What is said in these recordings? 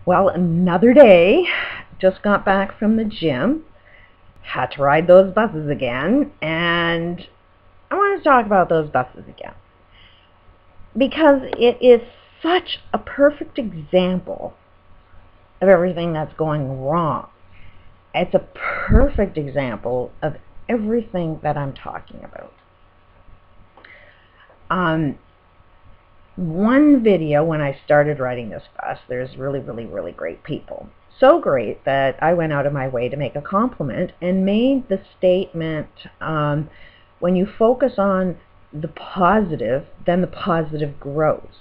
Well, another day. Just got back from the gym. Had to ride those buses again. And I want to talk about those buses again. Because it is such a perfect example of everything that's going wrong. It's a perfect example of everything that I'm talking about. One video when I started riding this bus, there's really great people. So great that I went out of my way to make a compliment and made the statement, when you focus on the positive, then the positive grows.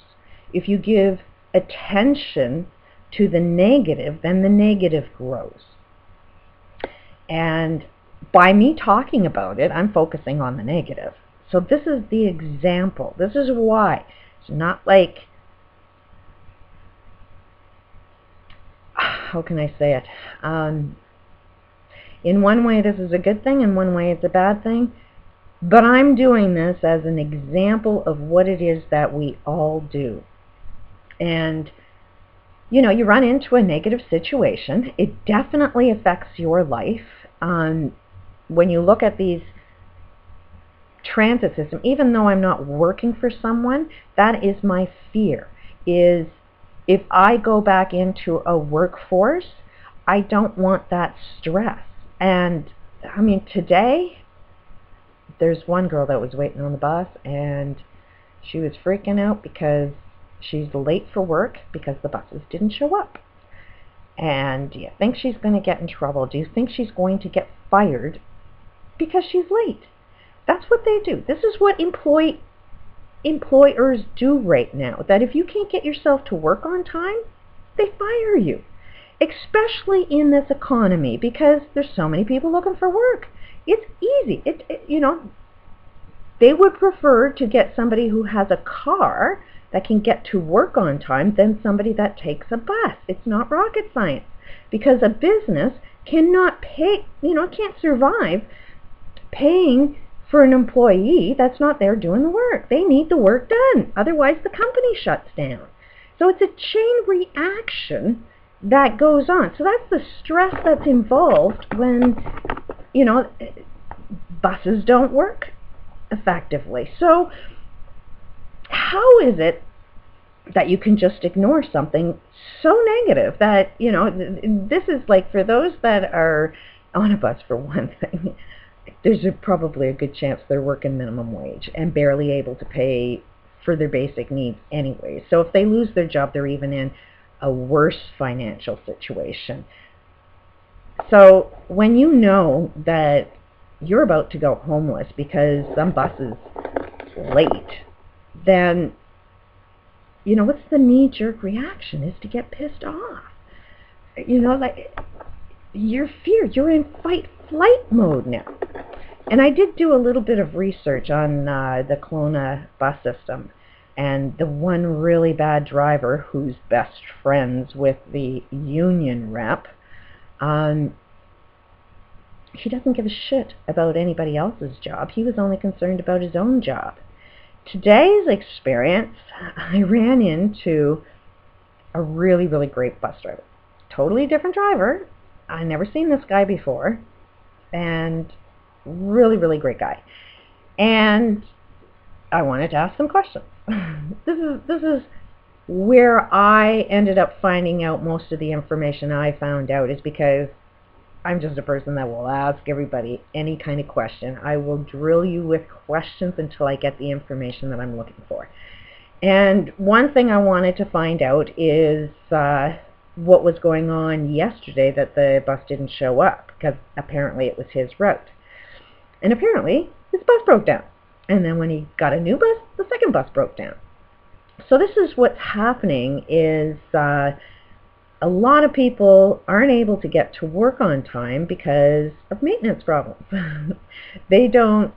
If you give attention to the negative, then the negative grows. And by me talking about it, I'm focusing on the negative. So this is the example. This is why. It's not like, how can I say it? In one way this is a good thing, in one way it's a bad thing. But I'm doing this as an example of what it is that we all do. And, you know, you run into a negative situation. It definitely affects your life. When you look at these transit system, even though I'm not working for someone, that is my fear, is if I go back into a workforce, I don't want that stress. And I mean, today there's one girl that was waiting on the bus and she was freaking out because she's late for work because the buses didn't show up. And do you think she's going to get in trouble? Do you think she's going to get fired because she's late? That's what they do. This is what employers do right now. That if you can't get yourself to work on time, they fire you. Especially in this economy, because there's so many people looking for work. It's easy. You know, they would prefer to get somebody who has a car that can get to work on time than somebody that takes a bus. It's not rocket science, because a business cannot pay, can't survive paying for an employee that's not there doing the work. They need the work done. Otherwise, the company shuts down. So it's a chain reaction that goes on. So that's the stress that's involved when, buses don't work effectively. So how is it that you can just ignore something so negative that, this is like, for those that are on a bus, for one thing, there's probably a good chance they're working minimum wage and barely able to pay for their basic needs anyway. So if they lose their job, they're even in a worse financial situation. So when you know that you're about to go homeless because some bus is late, then, what's the knee-jerk reaction is to get pissed off. Like, you're in fight-flight mode now. And I did do a little bit of research on the Kelowna bus system, and the one really bad driver who's best friends with the union rep, he doesn't give a shit about anybody else's job. He was only concerned about his own job. Today's experience, I ran into a really great bus driver. Totally different driver. I never seen this guy before, and really great guy. And I wanted to ask some questions. This is where I ended up finding out most of the information I found out, is because I'm just a person that will ask everybody any kind of question. I will drill you with questions until I get the information that I'm looking for. And one thing I wanted to find out is what was going on yesterday that the bus didn't show up, because apparently it was his route. And apparently his bus broke down. And then when he got a new bus, the second bus broke down. So this is what's happening, is a lot of people aren't able to get to work on time because of maintenance problems. They don't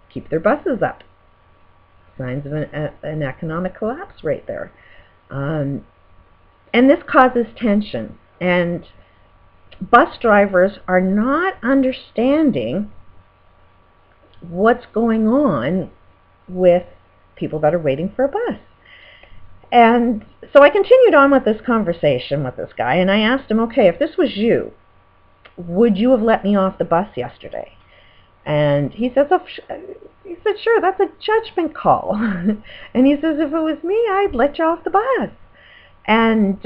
keep their buses up. Signs of an economic collapse right there. And this causes tension. And bus drivers are not understanding what's going on with people that are waiting for a bus. And so I continued on with this conversation with this guy, and I asked him, okay, if this was you, would you have let me off the bus yesterday? And he says, oh, he said, sure, that's a judgment call. And he says, if it was me, I'd let you off the bus. And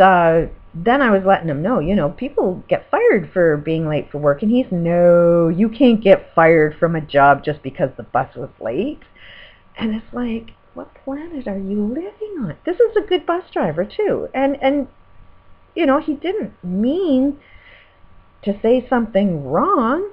then I was letting him know, you know, people get fired for being late for work. And he's, no, you can't get fired from a job just because the bus was late. And it's like, what planet are you living on? This is a good bus driver, too. And you know, he didn't mean to say something wrong.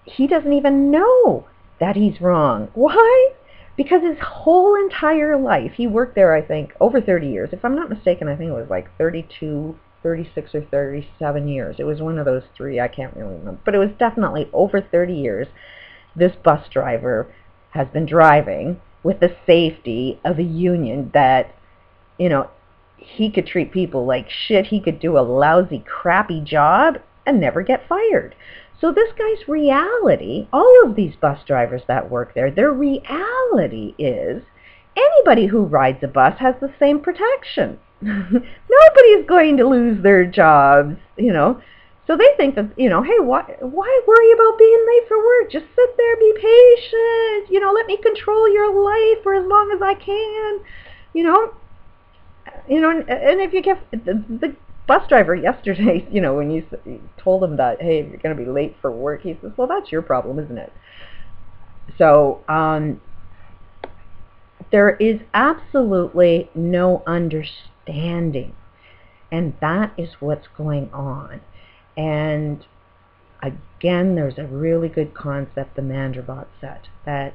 He doesn't even know that he's wrong. Why? Because his whole entire life, he worked there, I think, over 30 years. If I'm not mistaken, I think it was like 32, 36 or 37 years. It was one of those three. I can't really remember. But it was definitely over 30 years. This bus driver has been driving with the safety of a union that, you know, he could treat people like shit. He could do a lousy, crappy job and never get fired. So this guy's reality, all of these bus drivers that work there, their reality is anybody who rides a bus has the same protection. Nobody's going to lose their jobs, you know. So they think that, you know, hey, why worry about being late for work? Just sit there, be patient, you know, let me control your life for as long as I can, you know. And if you get the bus driver yesterday, you know, when you told him that, hey, you're going to be late for work, he says, well, that's your problem, isn't it? So there is absolutely no understanding, and that is what's going on. And again, there's a really good concept the Mandelbrot set that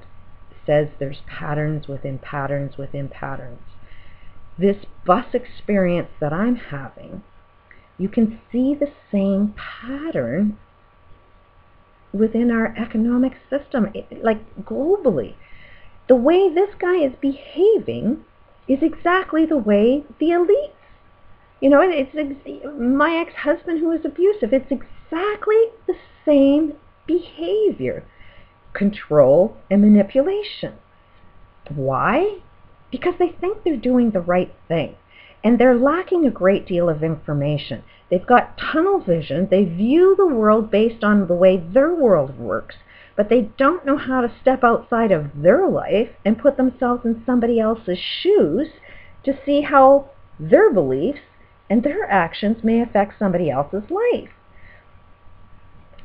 says there's patterns within patterns within patterns. This bus experience that I'm having, you can see the same pattern within our economic system, like globally. The way this guy is behaving is exactly the way the elites. You know, it's my ex-husband who is abusive. It's exactly the same behavior. Control and manipulation. Why? Because they think they're doing the right thing. And they're lacking a great deal of information. They've got tunnel vision. They view the world based on the way their world works. But they don't know how to step outside of their life and put themselves in somebody else's shoes to see how their beliefs and their actions may affect somebody else's life.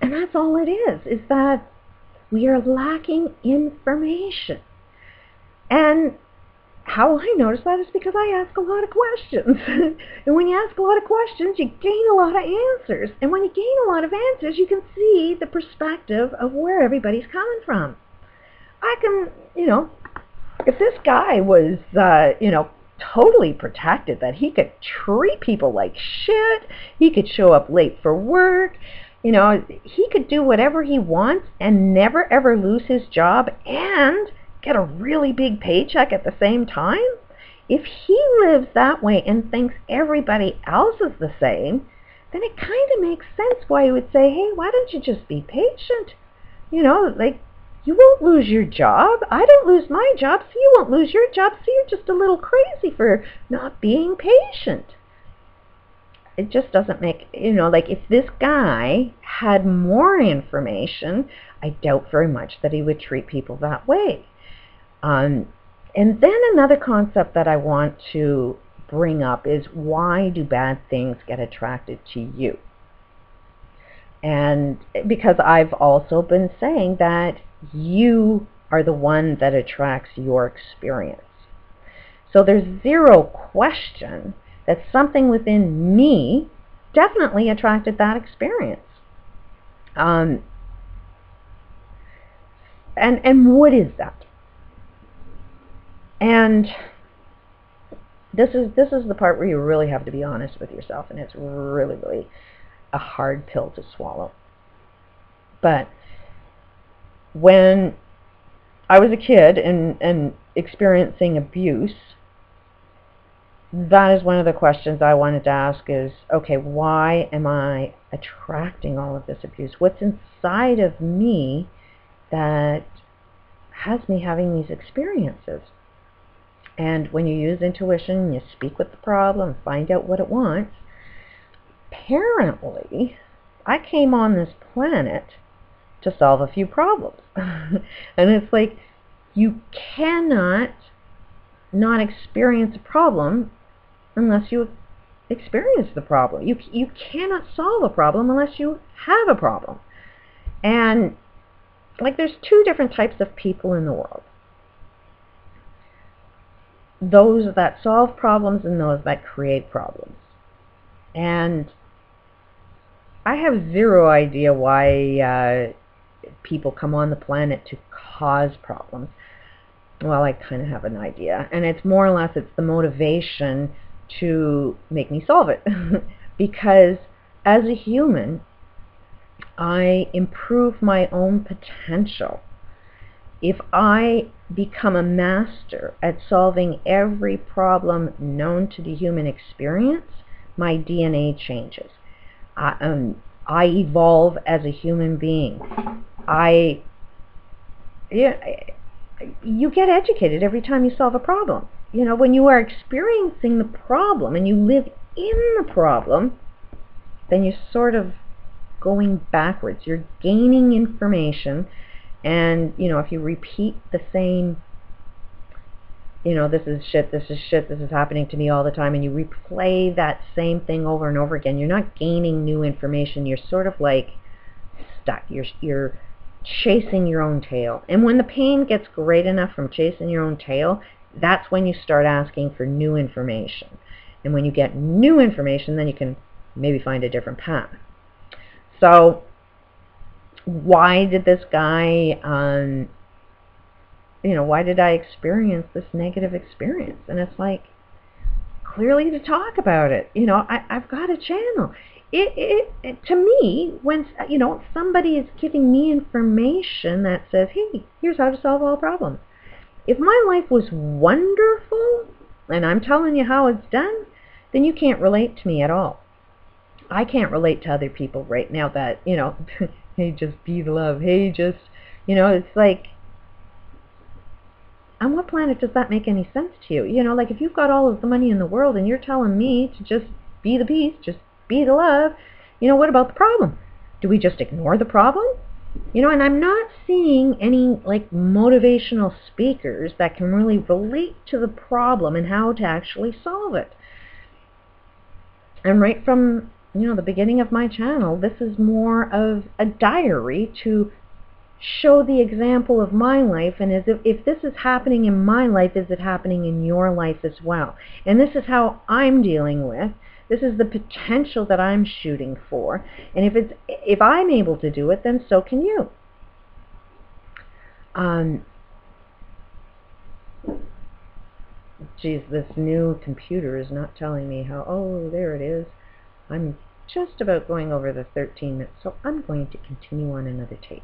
And that's all it is that we are lacking information. And how I notice that is because I ask a lot of questions. And when you ask a lot of questions, you gain a lot of answers. And when you gain a lot of answers, you can see the perspective of where everybody's coming from. I can, you know, if this guy was, you know, totally protected, that he could treat people like shit, he could show up late for work, you know, he could do whatever he wants and never ever lose his job and get a really big paycheck at the same time. If he lives that way and thinks everybody else is the same, then it kind of makes sense why he would say, hey, why don't you just be patient? You know, like, you won't lose your job. I don't lose my job, so you won't lose your job, so you're just a little crazy for not being patient. It just doesn't make, you know, like, if this guy had more information, I doubt very much that he would treat people that way. And then another concept that I want to bring up is, why do bad things get attracted to you? And because I've also been saying that you are the one that attracts your experience. So there's zero question that something within me definitely attracted that experience. And what is that? And this is the part where you really have to be honest with yourself, and it's really, really a hard pill to swallow. But when I was a kid and experiencing abuse, that is one of the questions I wanted to ask is, okay, why am I attracting all of this abuse? What's inside of me that has me having these experiences? And when you use intuition, you speak with the problem, find out what it wants. Apparently, I came on this planet to solve a few problems. And it's like, you cannot not experience a problem unless you experience the problem. You cannot solve a problem unless you have a problem. And like, there's two different types of people in the world. Those that solve problems and those that create problems. And I have zero idea why people come on the planet to cause problems. Well, I kind of have an idea, and it's more or less, it's the motivation to make me solve it. Because as a human, I improve my own potential. If I become a master at solving every problem known to the human experience, my DNA changes. I evolve as a human being. You get educated every time you solve a problem. You know, when you are experiencing the problem and you live in the problem, then you're sort of going backwards. You're gaining information, and, you know, if you repeat the same, you know, this is shit, this is shit, this is happening to me all the time, and you replay that same thing over and over again, you're not gaining new information. You're sort of like stuck. You're chasing your own tail. And when the pain gets great enough from chasing your own tail, that's when you start asking for new information. And when you get new information, then you can maybe find a different path. So why did this guy, you know, why did I experience this negative experience? And it's like, clearly to talk about it. You know, I've got a channel. To me, when, you know, somebody is giving me information that says, hey, here's how to solve all problems. If my life was wonderful, and I'm telling you how it's done, then you can't relate to me at all. I can't relate to other people right now that, you know, hey, just be the love. Hey, just, you know, it's like, on what planet does that make any sense to you? You know, like, if you've got all of the money in the world and you're telling me to just be the peace, just be the love, you know, what about the problem? Do we just ignore the problem? You know, and I'm not seeing any, like, motivational speakers that can really relate to the problem and how to actually solve it. And right from, you know, the beginning of my channel, this is more of a diary to show the example of my life, and as if this is happening in my life, is it happening in your life as well? And this is how I'm dealing with. This is the potential that I'm shooting for. And if I'm able to do it, then so can you. Geez, this new computer is not telling me how. Oh, there it is. I'm just about going over the 13 minutes, so I'm going to continue on another tape.